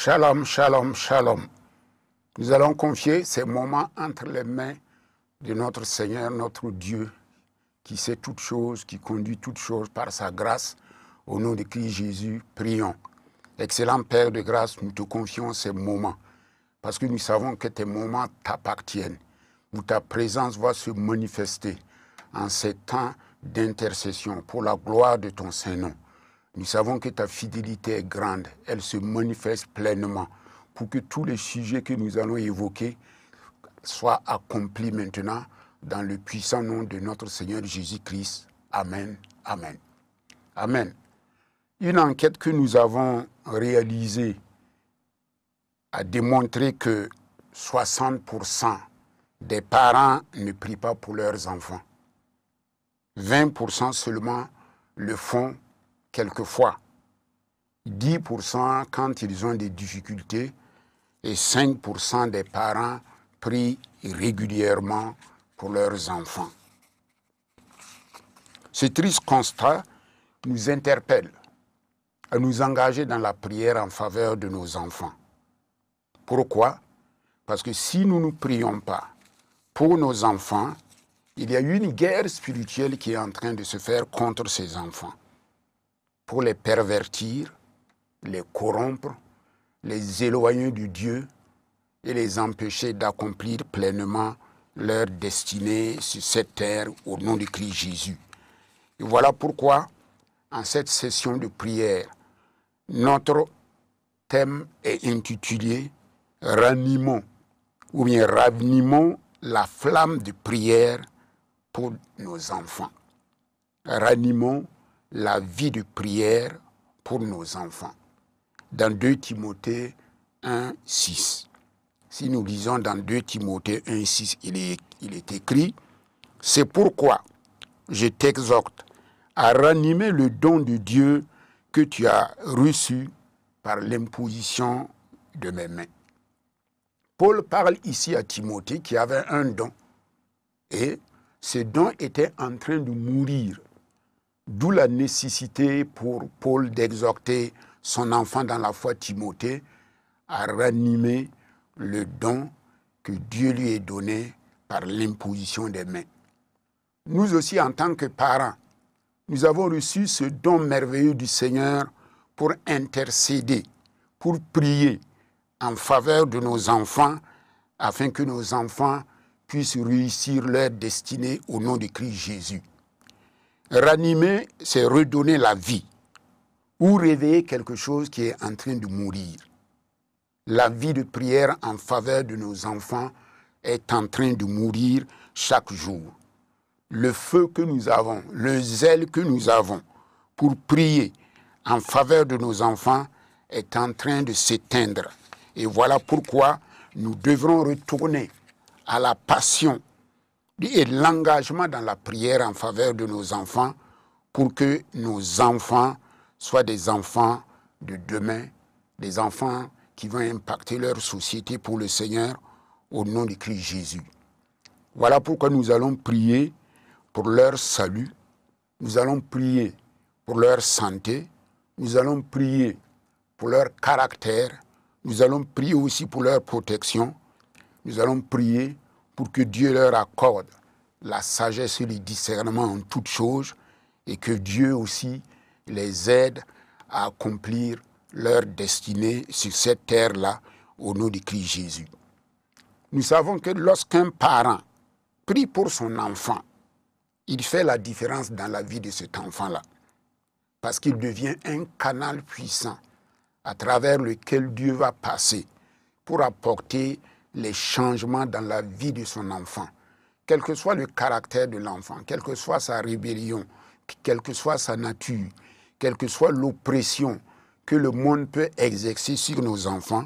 Shalom, shalom, shalom. Nous allons confier ces moments entre les mains de notre Seigneur, notre Dieu, qui sait toutes choses, qui conduit toutes choses par sa grâce. Au nom de Christ Jésus, prions. Excellent Père de grâce, nous te confions ces moments, parce que nous savons que tes moments t'appartiennent, où ta présence va se manifester en ces temps d'intercession pour la gloire de ton Saint-Nom. Nous savons que ta fidélité est grande, elle se manifeste pleinement pour que tous les sujets que nous allons évoquer soient accomplis maintenant dans le puissant nom de notre Seigneur Jésus-Christ. Amen, amen, amen. Une enquête que nous avons réalisée a démontré que 60% des parents ne prient pas pour leurs enfants. 20% seulement le font quelquefois, 10% quand ils ont des difficultés et 5% des parents prient régulièrement pour leurs enfants. Ce triste constat nous interpelle à nous engager dans la prière en faveur de nos enfants. Pourquoi? Parce que si nous ne prions pas pour nos enfants, il y a une guerre spirituelle qui est en train de se faire contre ces enfants, pour les pervertir, les corrompre, les éloigner de Dieu et les empêcher d'accomplir pleinement leur destinée sur cette terre au nom de Christ Jésus. Et voilà pourquoi, en cette session de prière, notre thème est intitulé « Ranimons » ou bien « Ranimons la flamme de prière pour nos enfants ». Ranimons la vie de prière pour nos enfants. Dans 2 Timothée 1, 6. Si nous lisons dans 2 Timothée 1, 6, il est écrit « C'est pourquoi je t'exhorte à ranimer le don de Dieu que tu as reçu par l'imposition de mes mains. » Paul parle ici à Timothée qui avait un don et ce don était en train de mourir. D'où la nécessité pour Paul d'exhorter son enfant dans la foi Timothée à ranimer le don que Dieu lui ait donné par l'imposition des mains. Nous aussi, en tant que parents, nous avons reçu ce don merveilleux du Seigneur pour intercéder, pour prier en faveur de nos enfants, afin que nos enfants puissent réussir leur destinée au nom de Christ Jésus. Ranimer, c'est redonner la vie ou réveiller quelque chose qui est en train de mourir. La vie de prière en faveur de nos enfants est en train de mourir chaque jour. Le feu que nous avons, le zèle que nous avons pour prier en faveur de nos enfants est en train de s'éteindre. Et voilà pourquoi nous devrons retourner à la passion et l'engagement dans la prière en faveur de nos enfants pour que nos enfants soient des enfants de demain, des enfants qui vont impacter leur société pour le Seigneur au nom de Christ Jésus. Voilà pourquoi nous allons prier pour leur salut, nous allons prier pour leur santé, nous allons prier pour leur caractère, nous allons prier aussi pour leur protection, nous allons prier pour que Dieu leur accorde la sagesse et le discernement en toutes choses et que Dieu aussi les aide à accomplir leur destinée sur cette terre-là au nom de Christ Jésus. Nous savons que lorsqu'un parent prie pour son enfant, il fait la différence dans la vie de cet enfant-là parce qu'il devient un canal puissant à travers lequel Dieu va passer pour apporter les changements dans la vie de son enfant. Quel que soit le caractère de l'enfant, quelle que soit sa rébellion, quelle que soit sa nature, quelle que soit l'oppression que le monde peut exercer sur nos enfants,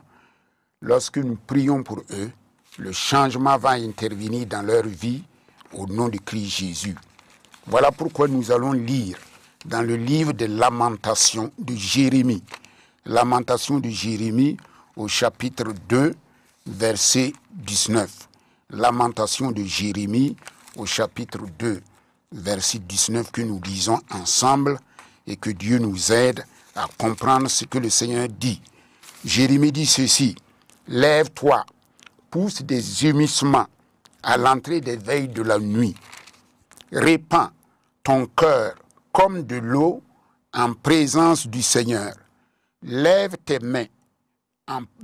lorsque nous prions pour eux, le changement va intervenir dans leur vie au nom de Christ Jésus. Voilà pourquoi nous allons lire dans le livre de Lamentations de Jérémie. Lamentation de Jérémie au chapitre 2, verset 19. Lamentation de Jérémie au chapitre 2, verset 19 que nous lisons ensemble et que Dieu nous aide à comprendre ce que le Seigneur dit. Jérémie dit ceci, « Lève-toi, pousse des gémissements à l'entrée des veilles de la nuit. Répands ton cœur comme de l'eau en présence du Seigneur. Lève tes mains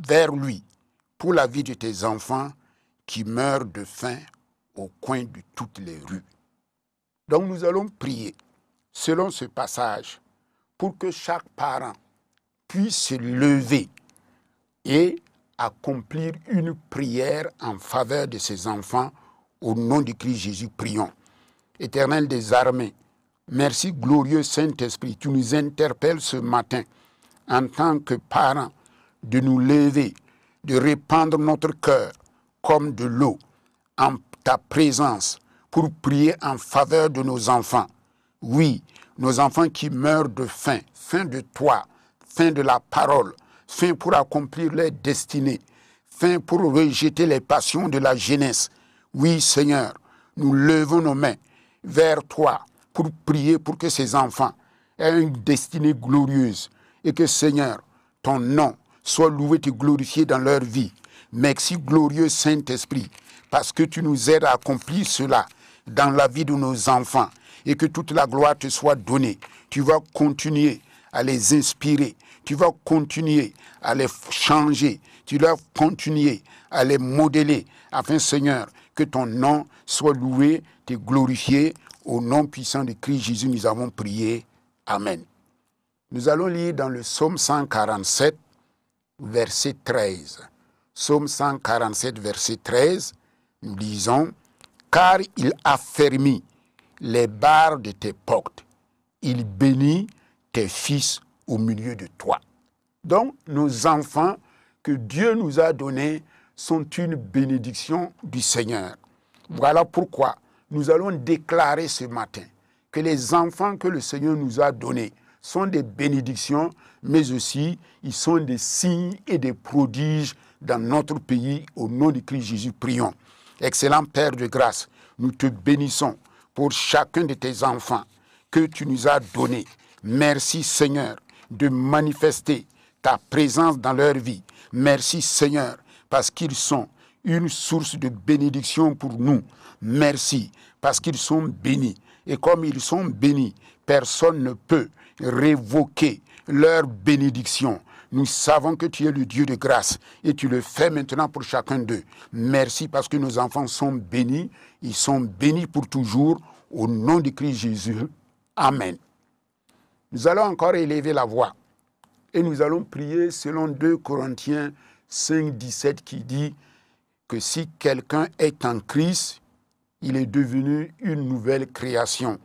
vers lui pour la vie de tes enfants qui meurent de faim au coin de toutes les rues. » Donc nous allons prier selon ce passage pour que chaque parent puisse se lever et accomplir une prière en faveur de ses enfants. Au nom de Christ Jésus, prions. Éternel des armées, merci glorieux Saint-Esprit, tu nous interpelles ce matin en tant que parents de nous lever, de répandre notre cœur comme de l'eau en ta présence pour prier en faveur de nos enfants. Oui, nos enfants qui meurent de faim, faim de toi, faim de la parole, faim pour accomplir leur destinée, faim pour rejeter les passions de la jeunesse. Oui, Seigneur, nous levons nos mains vers toi pour prier pour que ces enfants aient une destinée glorieuse et que, Seigneur, ton nom soit loué et glorifié dans leur vie. Merci, glorieux Saint-Esprit, parce que tu nous aides à accomplir cela dans la vie de nos enfants et que toute la gloire te soit donnée. Tu vas continuer à les inspirer, tu vas continuer à les changer, tu vas continuer à les modeler afin, Seigneur, que ton nom soit loué et glorifié. Au nom puissant de Christ Jésus, nous avons prié. Amen. Nous allons lire dans le psaume 147, verset 13. Psaume 147, verset 13, nous lisons « Car il affermit les barres de tes portes, il bénit tes fils au milieu de toi. » Donc, nos enfants que Dieu nous a donnés sont une bénédiction du Seigneur. Voilà pourquoi nous allons déclarer ce matin que les enfants que le Seigneur nous a donnés sont des bénédictions, mais aussi ils sont des signes et des prodiges dans notre pays. Au nom de Christ Jésus, prions. Excellent Père de grâce, nous te bénissons pour chacun de tes enfants que tu nous as donnés. Merci Seigneur de manifester ta présence dans leur vie. Merci Seigneur parce qu'ils sont une source de bénédiction pour nous. Merci parce qu'ils sont bénis. Et comme ils sont bénis, personne ne peut révoquer leur bénédiction. Nous savons que tu es le Dieu de grâce et tu le fais maintenant pour chacun d'eux. Merci parce que nos enfants sont bénis. Ils sont bénis pour toujours. Au nom de Christ Jésus. Amen. Nous allons encore élever la voix et nous allons prier selon 2 Corinthiens 5, 17 qui dit que si quelqu'un est en Christ, il est devenu une nouvelle création.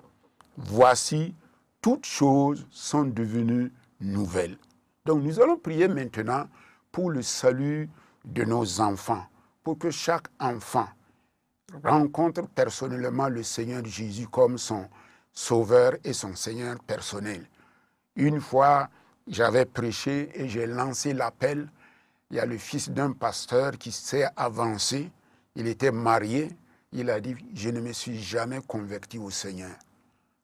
Voici, toutes choses sont devenues nouvelles. Donc nous allons prier maintenant pour le salut de nos enfants, pour que chaque enfant rencontre personnellement le Seigneur Jésus comme son Sauveur et son Seigneur personnel. Une fois, j'avais prêché et j'ai lancé l'appel. Il y a le fils d'un pasteur qui s'est avancé. Il était marié. Il a dit, je ne me suis jamais converti au Seigneur.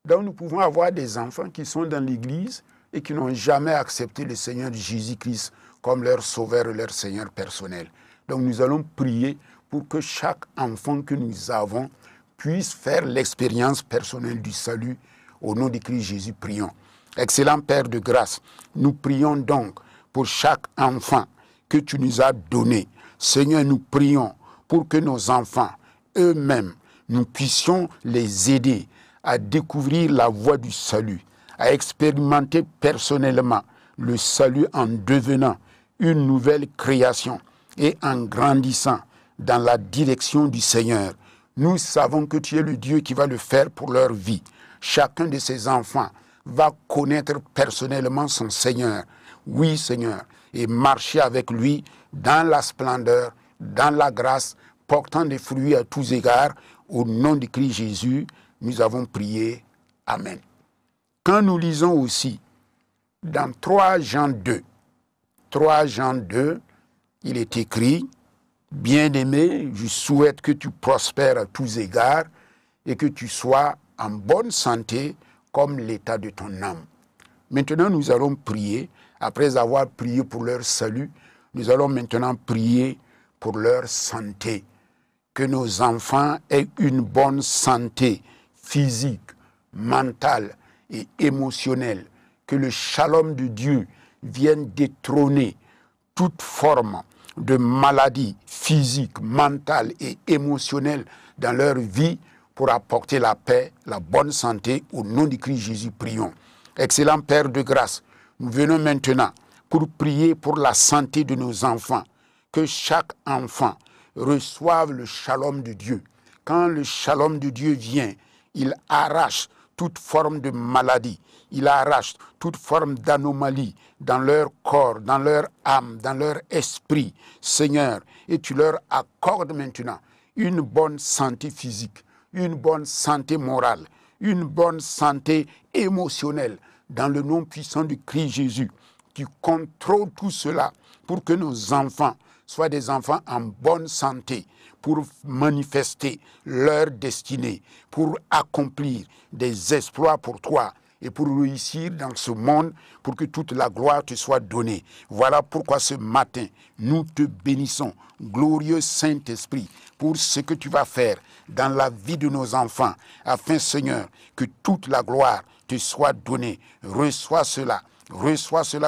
Donc nous pouvons avoir des enfants qui sont dans l'église et qui n'ont jamais accepté le Seigneur Jésus-Christ comme leur Sauveur et leur Seigneur personnel. Donc nous allons prier pour que chaque enfant que nous avons puisse faire l'expérience personnelle du salut. Au nom de Christ Jésus, prions. Excellent Père de grâce, nous prions donc pour chaque enfant que tu nous as donné. Seigneur, nous prions pour que nos enfants eux-mêmes, nous puissions les aider à découvrir la voie du salut, à expérimenter personnellement le salut en devenant une nouvelle création et en grandissant dans la direction du Seigneur. Nous savons que tu es le Dieu qui va le faire pour leur vie. Chacun de ces enfants va connaître personnellement son Seigneur. Oui, Seigneur, et marcher avec lui dans la splendeur, dans la grâce, portant des fruits à tous égards. Au nom de Christ Jésus, nous avons prié. Amen. Quand nous lisons aussi dans 3 Jean 2, il est écrit, « Bien-aimé, je souhaite que tu prospères à tous égards et que tu sois en bonne santé comme l'état de ton âme. » Maintenant, nous allons prier Après avoir prié pour leur salut, nous allons maintenant prier pour leur santé. Que nos enfants aient une bonne santé physique, mentale et émotionnelle. Que le shalom de Dieu vienne détrôner toute forme de maladie physique, mentale et émotionnelle dans leur vie pour apporter la paix, la bonne santé. Au nom du Christ Jésus, prions. Excellent Père de grâce, nous venons maintenant pour prier pour la santé de nos enfants. Que chaque enfant reçoive le shalom de Dieu. Quand le shalom de Dieu vient, il arrache toute forme de maladie. Il arrache toute forme d'anomalie dans leur corps, dans leur âme, dans leur esprit, Seigneur. Et tu leur accordes maintenant une bonne santé physique, une bonne santé morale, une bonne santé émotionnelle, dans le nom puissant du Christ Jésus. Tu contrôles tout cela pour que nos enfants soient des enfants en bonne santé, pour manifester leur destinée, pour accomplir des exploits pour toi et pour réussir dans ce monde, pour que toute la gloire te soit donnée. Voilà pourquoi ce matin, nous te bénissons, glorieux Saint-Esprit, pour ce que tu vas faire dans la vie de nos enfants, afin, Seigneur, que toute la gloire te soit donnée. Reçois cela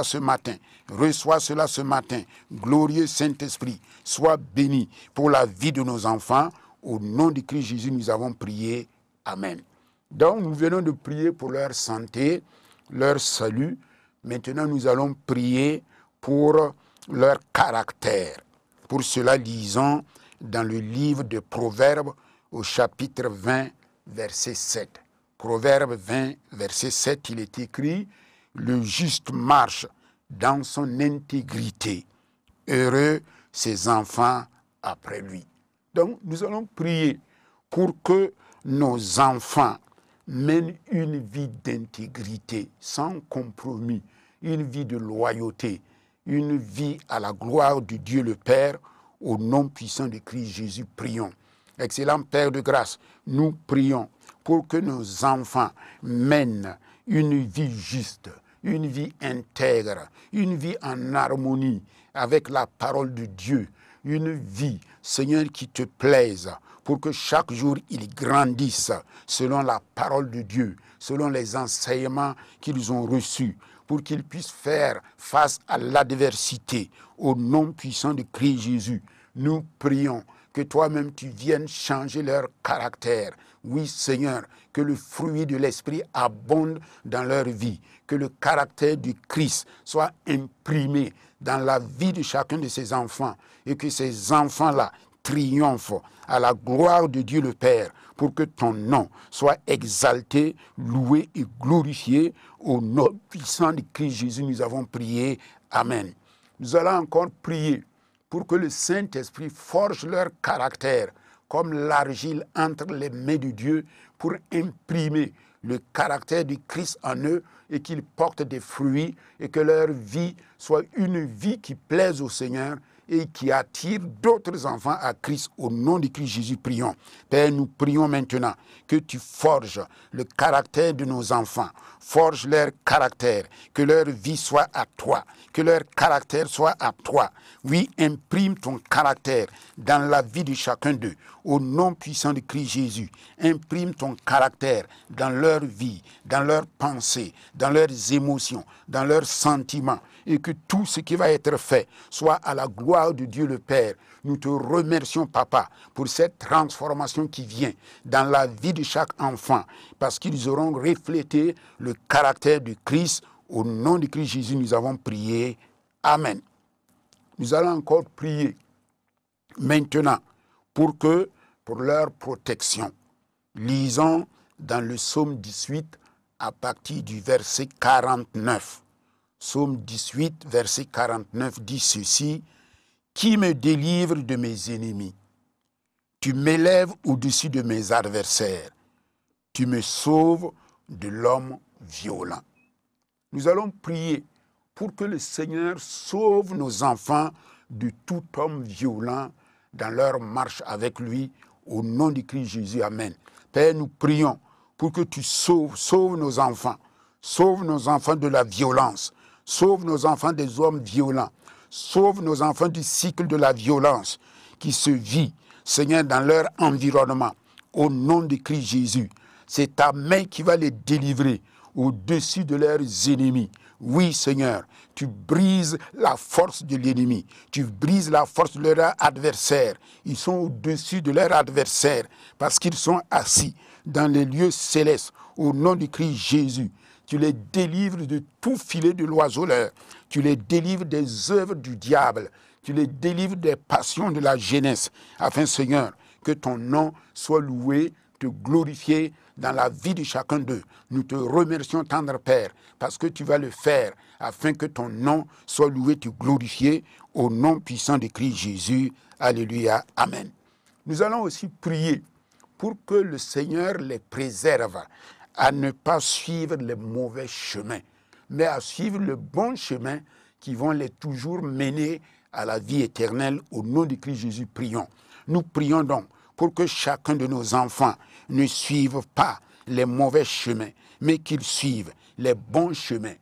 ce matin. Reçois cela ce matin. Glorieux Saint-Esprit, sois béni pour la vie de nos enfants. Au nom de Christ Jésus, nous avons prié. Amen. Donc, nous venons de prier pour leur santé, leur salut. Maintenant, nous allons prier pour leur caractère. Pour cela, lisons dans le livre de Proverbes au chapitre 20, verset 7. Proverbe 20, verset 7, il est écrit: le juste marche dans son intégrité. Heureux ses enfants après lui. Donc, nous allons prier pour que nos enfants mènent une vie d'intégrité, sans compromis, une vie de loyauté, une vie à la gloire de Dieu le Père. Au nom puissant de Christ Jésus, prions. Excellent Père de grâce, nous prions pour que nos enfants mènent une vie juste, une vie intègre, une vie en harmonie avec la parole de Dieu, une vie, Seigneur, qui te plaise, pour que chaque jour ils grandissent selon la parole de Dieu, selon les enseignements qu'ils ont reçus, pour qu'ils puissent faire face à l'adversité. Au nom puissant de Christ Jésus, nous prions que toi-même tu viennes changer leur caractère. Oui, Seigneur, que le fruit de l'Esprit abonde dans leur vie, que le caractère du Christ soit imprimé dans la vie de chacun de ces enfants et que ces enfants-là triomphent à la gloire de Dieu le Père, pour que ton nom soit exalté, loué et glorifié. Au nom puissant de Christ Jésus, nous avons prié. Amen. Nous allons encore prier pour que le Saint-Esprit forge leur caractère comme l'argile entre les mains de Dieu, pour imprimer le caractère du Christ en eux et qu'ils portent des fruits et que leur vie soit une vie qui plaise au Seigneur et qui attire d'autres enfants à Christ. Au nom de Christ Jésus, prions. Père, nous prions maintenant que tu forges le caractère de nos enfants, forge leur caractère, que leur vie soit à toi, que leur caractère soit à toi. Oui, imprime ton caractère dans la vie de chacun d'eux. Au nom puissant de Christ Jésus, imprime ton caractère dans leur vie, dans leurs pensées, dans leurs émotions, dans leurs sentiments, et que tout ce qui va être fait soit à la gloire de Dieu le Père. Nous te remercions, Papa, pour cette transformation qui vient dans la vie de chaque enfant, parce qu'ils auront reflété le caractère de Christ. Au nom de Christ Jésus, nous avons prié. Amen. Nous allons encore prier maintenant pour leur protection. Lisons dans le psaume 18 à partir du verset 49. Psaume 18, verset 49 dit ceci: qui me délivre de mes ennemis? Tu m'élèves au-dessus de mes adversaires. Tu me sauves de l'homme violent. Nous allons prier pour que le Seigneur sauve nos enfants de tout homme violent dans leur marche avec lui. Au nom de Christ Jésus, amen. Père, nous prions pour que tu sauves nos enfants de la violence, Sauve nos enfants des hommes violents. Sauve nos enfants du cycle de la violence qui se vit, Seigneur, dans leur environnement. Au nom de Christ Jésus, c'est ta main qui va les délivrer au-dessus de leurs ennemis. Oui, Seigneur, tu brises la force de l'ennemi. Tu brises la force de leur adversaire. Ils sont au-dessus de leur adversaire parce qu'ils sont assis dans les lieux célestes. Au nom de Christ Jésus, tu les délivres de tout filet de l'oiseleur. Tu les délivres des œuvres du diable. Tu les délivres des passions de la jeunesse. Afin, Seigneur, que ton nom soit loué, te glorifié dans la vie de chacun d'eux. Nous te remercions, tendre Père, parce que tu vas le faire, afin que ton nom soit loué, te glorifié, au nom puissant de Christ Jésus. Alléluia. Amen. Nous allons aussi prier pour que le Seigneur les préserve à ne pas suivre les mauvais chemins, mais à suivre le bon chemin qui vont les toujours mener à la vie éternelle. Au nom de Christ Jésus, prions. Nous prions donc pour que chacun de nos enfants ne suive pas les mauvais chemins, mais qu'ils suivent les bons chemins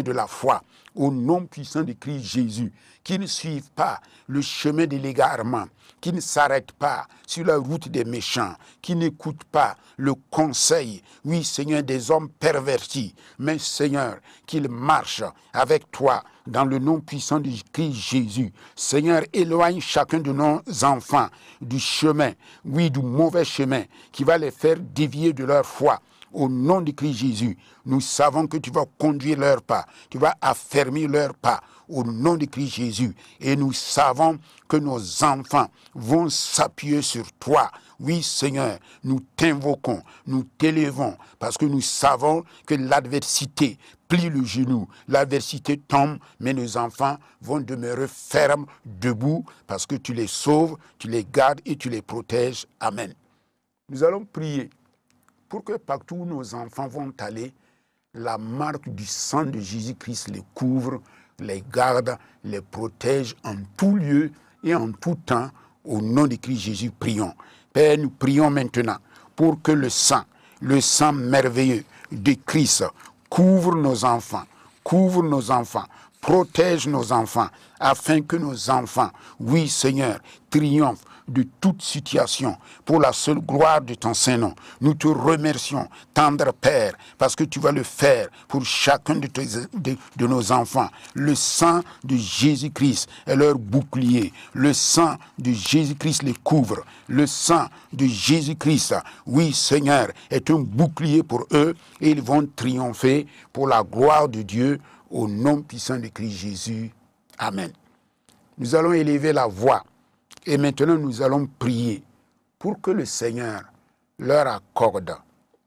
de la foi, au nom puissant de Christ Jésus, qu'ils ne suivent pas le chemin de l'égarement, qu'ils ne s'arrêtent pas sur la route des méchants, qu'ils n'écoutent pas le conseil, oui Seigneur, des hommes pervertis, mais Seigneur, qu'ils marchent avec toi dans le nom puissant de Christ Jésus. Seigneur, éloigne chacun de nos enfants du chemin, oui, du mauvais chemin, qui va les faire dévier de leur foi. Au nom de Christ Jésus, nous savons que tu vas conduire leurs pas, tu vas affermir leurs pas, au nom de Christ Jésus. Et nous savons que nos enfants vont s'appuyer sur toi. Oui, Seigneur, nous t'invoquons, nous t'élevons, parce que nous savons que l'adversité plie le genou, l'adversité tombe, mais nos enfants vont demeurer fermes, debout, parce que tu les sauves, tu les gardes et tu les protèges. Amen. Nous allons prier pour que partout où nos enfants vont aller, la marque du sang de Jésus-Christ les couvre, les garde, les protège en tout lieu et en tout temps. Au nom de Christ Jésus, prions. Père, nous prions maintenant pour que le sang merveilleux de Christ couvre nos enfants, protège nos enfants, afin que nos enfants, oui Seigneur, triomphent de toute situation, pour la seule gloire de ton Saint-Nom. Nous te remercions, tendre Père, parce que tu vas le faire pour chacun de nos enfants. Le sang de Jésus-Christ est leur bouclier. Le sang de Jésus-Christ les couvre. Le sang de Jésus-Christ, oui Seigneur, est un bouclier pour eux, et ils vont triompher pour la gloire de Dieu, au nom puissant de Christ Jésus. Amen. Nous allons élever la voix. Et maintenant, nous allons prier pour que le Seigneur leur accorde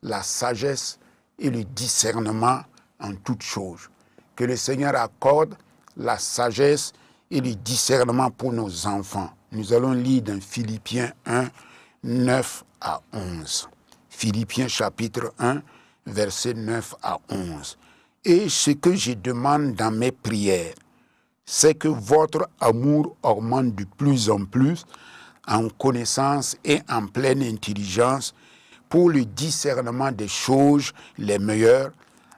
la sagesse et le discernement en toutes choses. Que le Seigneur accorde la sagesse et le discernement pour nos enfants. Nous allons lire dans Philippiens 1, 9 à 11. Philippiens chapitre 1, versets 9 à 11. Et ce que je demande dans mes prières, c'est que votre amour augmente de plus en plus en connaissance et en pleine intelligence pour le discernement des choses les meilleures,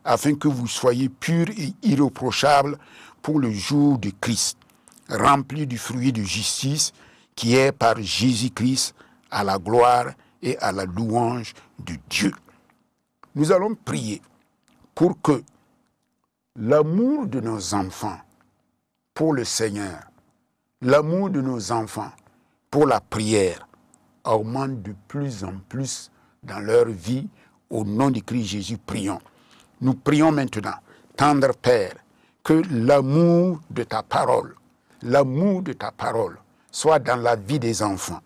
afin que vous soyez purs et irréprochables pour le jour de Christ, remplis du fruit de justice qui est par Jésus-Christ à la gloire et à la louange de Dieu. Nous allons prier pour que l'amour de nos enfants pour le Seigneur, l'amour de nos enfants pour la prière augmente de plus en plus dans leur vie. Au nom de Christ Jésus, prions. Nous prions maintenant, tendre Père, que l'amour de ta parole soit dans la vie des enfants.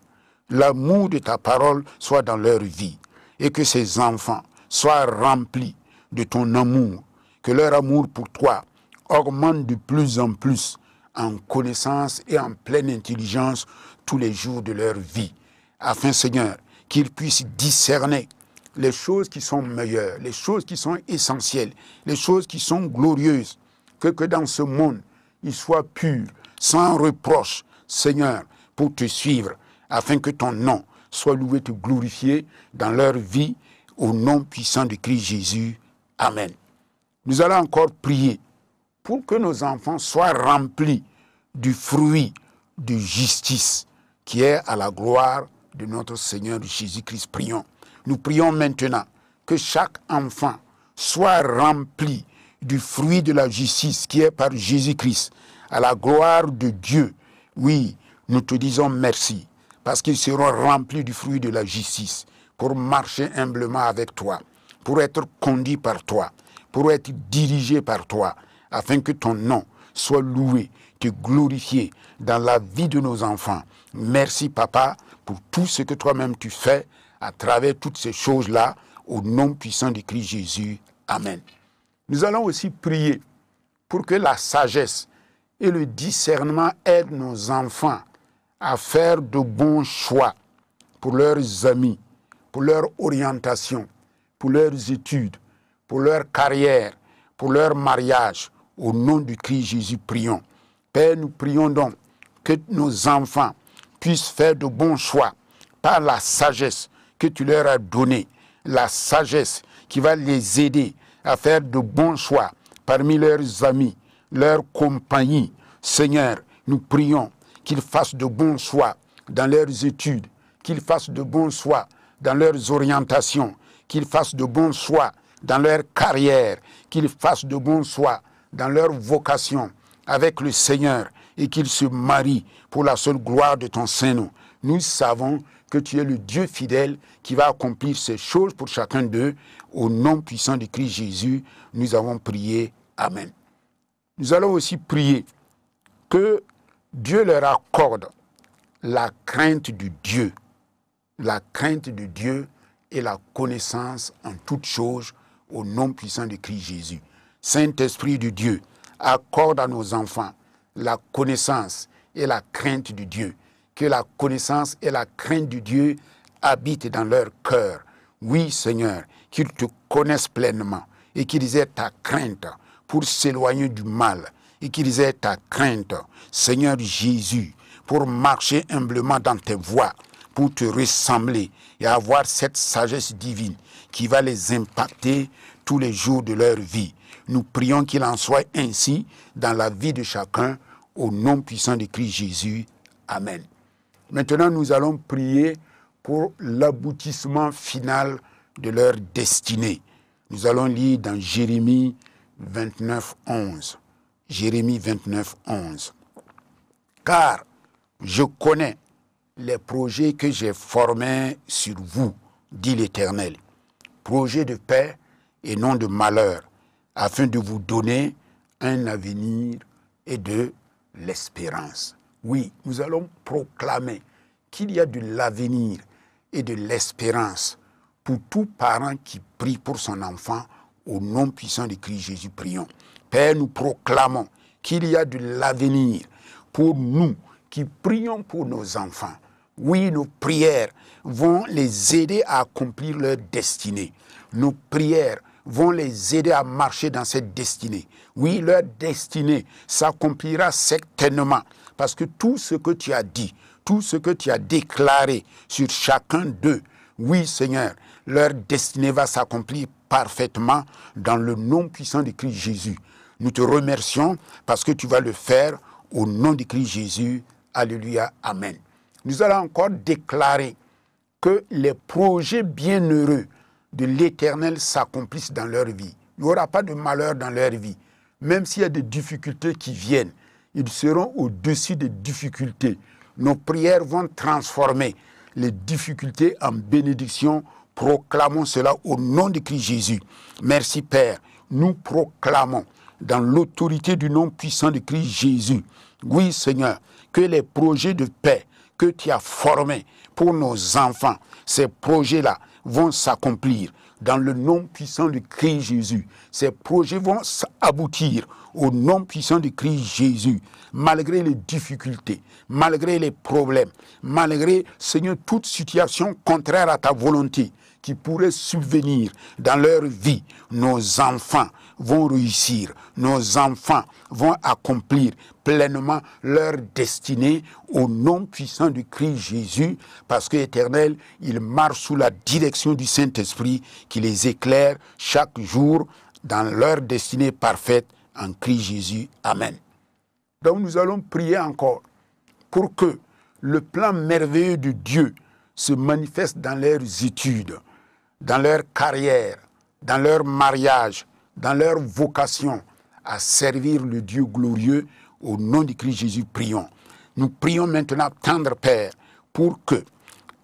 L'amour de ta parole soit dans leur vie. Et que ces enfants soient remplis de ton amour. Que leur amour pour toi augmente de plus en plus en connaissance et en pleine intelligence tous les jours de leur vie. Afin, Seigneur, qu'ils puissent discerner les choses qui sont meilleures, les choses qui sont essentielles, les choses qui sont glorieuses. Que dans ce monde, ils soient purs, sans reproche, Seigneur, pour te suivre, afin que ton nom soit loué, te glorifié dans leur vie, au nom puissant de Christ Jésus. Amen. Nous allons encore prier pour que nos enfants soient remplis du fruit de justice qui est à la gloire de notre Seigneur Jésus-Christ. Prions. Nous prions maintenant que chaque enfant soit rempli du fruit de la justice qui est par Jésus-Christ, à la gloire de Dieu. Oui, nous te disons merci, parce qu'ils seront remplis du fruit de la justice, pour marcher humblement avec toi, pour être conduits par toi, pour être dirigés par toi, afin que ton nom soit loué, te glorifié dans la vie de nos enfants. Merci, Papa, pour tout ce que toi-même tu fais à travers toutes ces choses-là, au nom puissant de Christ Jésus. Amen. Nous allons aussi prier pour que la sagesse et le discernement aident nos enfants à faire de bons choix pour leurs amis, pour leur orientation, pour leurs études, pour leur carrière, pour leur mariage. Au nom du Christ Jésus, prions. Père, nous prions donc que nos enfants puissent faire de bons choix par la sagesse que tu leur as donnée, la sagesse qui va les aider à faire de bons choix parmi leurs amis, leurs compagnies. Seigneur, nous prions qu'ils fassent de bons choix dans leurs études, qu'ils fassent de bons choix dans leurs orientations, qu'ils fassent de bons choix dans leur carrière, qu'ils fassent de bons choix dans leur vocation avec le Seigneur et qu'ils se marient pour la seule gloire de ton Saint-Nom. Nous savons que tu es le Dieu fidèle qui va accomplir ces choses pour chacun d'eux. Au nom puissant de Christ Jésus, nous avons prié. Amen. Nous allons aussi prier que Dieu leur accorde la crainte de Dieu. La crainte de Dieu et la connaissance en toutes choses au nom puissant de Christ Jésus. Saint-Esprit de Dieu, accorde à nos enfants la connaissance et la crainte de Dieu. Que la connaissance et la crainte de Dieu habitent dans leur cœur. Oui, Seigneur, qu'ils te connaissent pleinement et qu'ils aient ta crainte pour s'éloigner du mal et qu'ils aient ta crainte, Seigneur Jésus, pour marcher humblement dans tes voies, pour te ressembler et avoir cette sagesse divine qui va les impacter tous les jours de leur vie. Nous prions qu'il en soit ainsi dans la vie de chacun, au nom puissant de Christ Jésus. Amen. Maintenant, nous allons prier pour l'aboutissement final de leur destinée. Nous allons lire dans Jérémie 29, 11. Jérémie 29, 11. Car je connais les projets que j'ai formés sur vous, dit l'Éternel. Projets de paix et non de malheur, afin de vous donner un avenir et de l'espérance. Oui, nous allons proclamer qu'il y a de l'avenir et de l'espérance pour tout parent qui prie pour son enfant au nom puissant de Christ Jésus. Prions. Père, nous proclamons qu'il y a de l'avenir pour nous qui prions pour nos enfants. Oui, nos prières vont les aider à accomplir leur destinée. Nos prières vont les aider à marcher dans cette destinée. Oui, leur destinée s'accomplira certainement parce que tout ce que tu as dit, tout ce que tu as déclaré sur chacun d'eux, oui Seigneur, leur destinée va s'accomplir parfaitement dans le nom puissant de Christ Jésus. Nous te remercions parce que tu vas le faire au nom de Christ Jésus. Alléluia, Amen. Nous allons encore déclarer que les projets bienheureux de l'Éternel s'accomplissent dans leur vie. Il n'y aura pas de malheur dans leur vie. Même s'il y a des difficultés qui viennent, ils seront au-dessus des difficultés. Nos prières vont transformer les difficultés en bénédiction. Proclamons cela au nom de Christ Jésus. Merci Père. Nous proclamons dans l'autorité du nom puissant de Christ Jésus. Oui Seigneur, que les projets de paix que tu as formés pour nos enfants, ces projets-là vont s'accomplir dans le nom puissant de Christ Jésus. Ces projets vont aboutir au nom puissant de Christ Jésus. Malgré les difficultés, malgré les problèmes, malgré, Seigneur, toute situation contraire à ta volonté qui pourrait subvenir dans leur vie, nos enfants vont réussir, nos enfants vont accomplir pleinement leur destinée au nom puissant du Christ Jésus, parce que l'Éternel, il marche sous la direction du Saint-Esprit qui les éclaire chaque jour dans leur destinée parfaite en Christ Jésus. Amen. Donc nous allons prier encore pour que le plan merveilleux de Dieu se manifeste dans leurs études, dans leur carrière, dans leur mariage, dans leur vocation à servir le Dieu glorieux. Au nom de Christ Jésus, prions. Nous prions maintenant, tendre Père, pour que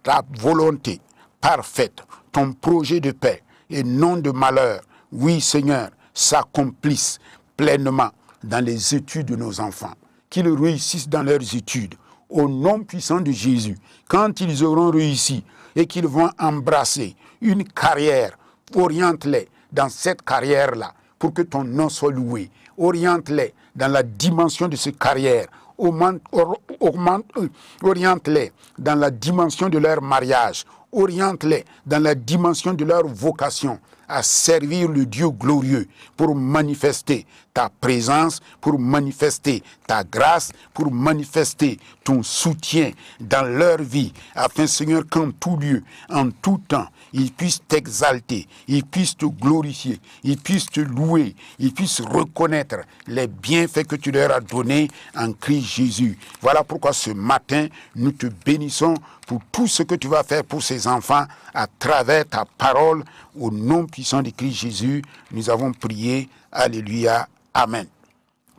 ta volonté parfaite, ton projet de paix et non de malheur, oui Seigneur, s'accomplisse pleinement dans les études de nos enfants. Qu'ils réussissent dans leurs études. Au nom puissant de Jésus, quand ils auront réussi et qu'ils vont embrasser une carrière, oriente-les dans cette carrière-là pour que ton nom soit loué. Oriente-les dans la dimension de cette carrière. Oriente-les dans la dimension de leur mariage. Oriente-les dans la dimension de leur vocation à servir le Dieu glorieux pour manifester ta présence, pour manifester ta grâce, pour manifester ton soutien dans leur vie, afin, Seigneur, qu'en tout lieu, en tout temps, ils puissent t'exalter, ils puissent te glorifier, ils puissent te louer, ils puissent reconnaître les bienfaits que tu leur as donnés en Christ Jésus. Voilà pourquoi ce matin, nous te bénissons pour tout ce que tu vas faire pour ces enfants à travers ta parole. Au nom puissant de Christ Jésus, nous avons prié. Alléluia. Amen.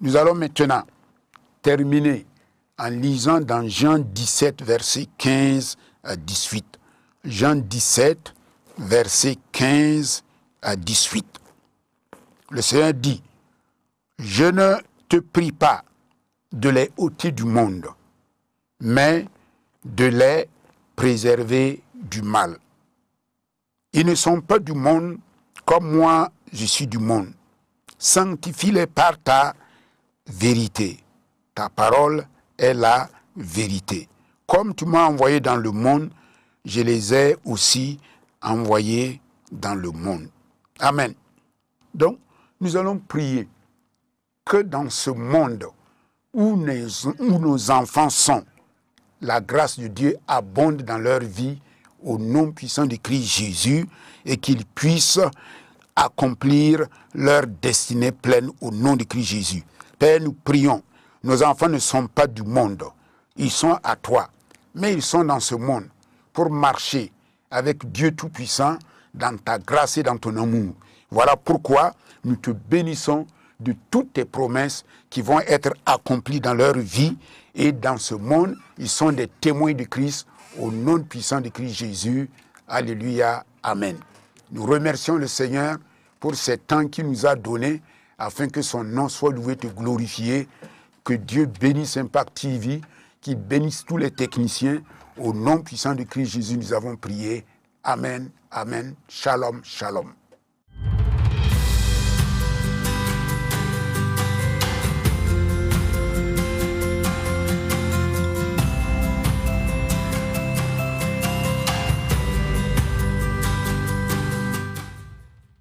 Nous allons maintenant terminer en lisant dans Jean 17, versets 15 à 18. Jean 17, versets 15 à 18. Le Seigneur dit, « Je ne te prie pas de les ôter du monde, mais de les préserver du mal. Ils ne sont pas du monde comme moi je suis du monde. Sanctifie-les par ta vérité. Ta parole est la vérité. Comme tu m'as envoyé dans le monde, je les ai aussi envoyés dans le monde. » Amen. Donc, nous allons prier que dans ce monde où nos enfants sont, la grâce de Dieu abonde dans leur vie au nom puissant de Christ Jésus et qu'ils puissent accomplir leur destinée pleine au nom de Christ Jésus. Père, nous prions. Nos enfants ne sont pas du monde. Ils sont à toi. Mais ils sont dans ce monde pour marcher avec Dieu Tout-Puissant dans ta grâce et dans ton amour. Voilà pourquoi nous te bénissons de toutes tes promesses qui vont être accomplies dans leur vie. Et dans ce monde, ils sont des témoins de Christ au nom puissant de Christ Jésus. Alléluia. Amen. Nous remercions le Seigneur pour ce temps qu'il nous a donné afin que son nom soit loué et glorifié. Que Dieu bénisse Impact TV, qu'il bénisse tous les techniciens. Au nom puissant de Christ Jésus, nous avons prié. Amen. Amen. Shalom. Shalom.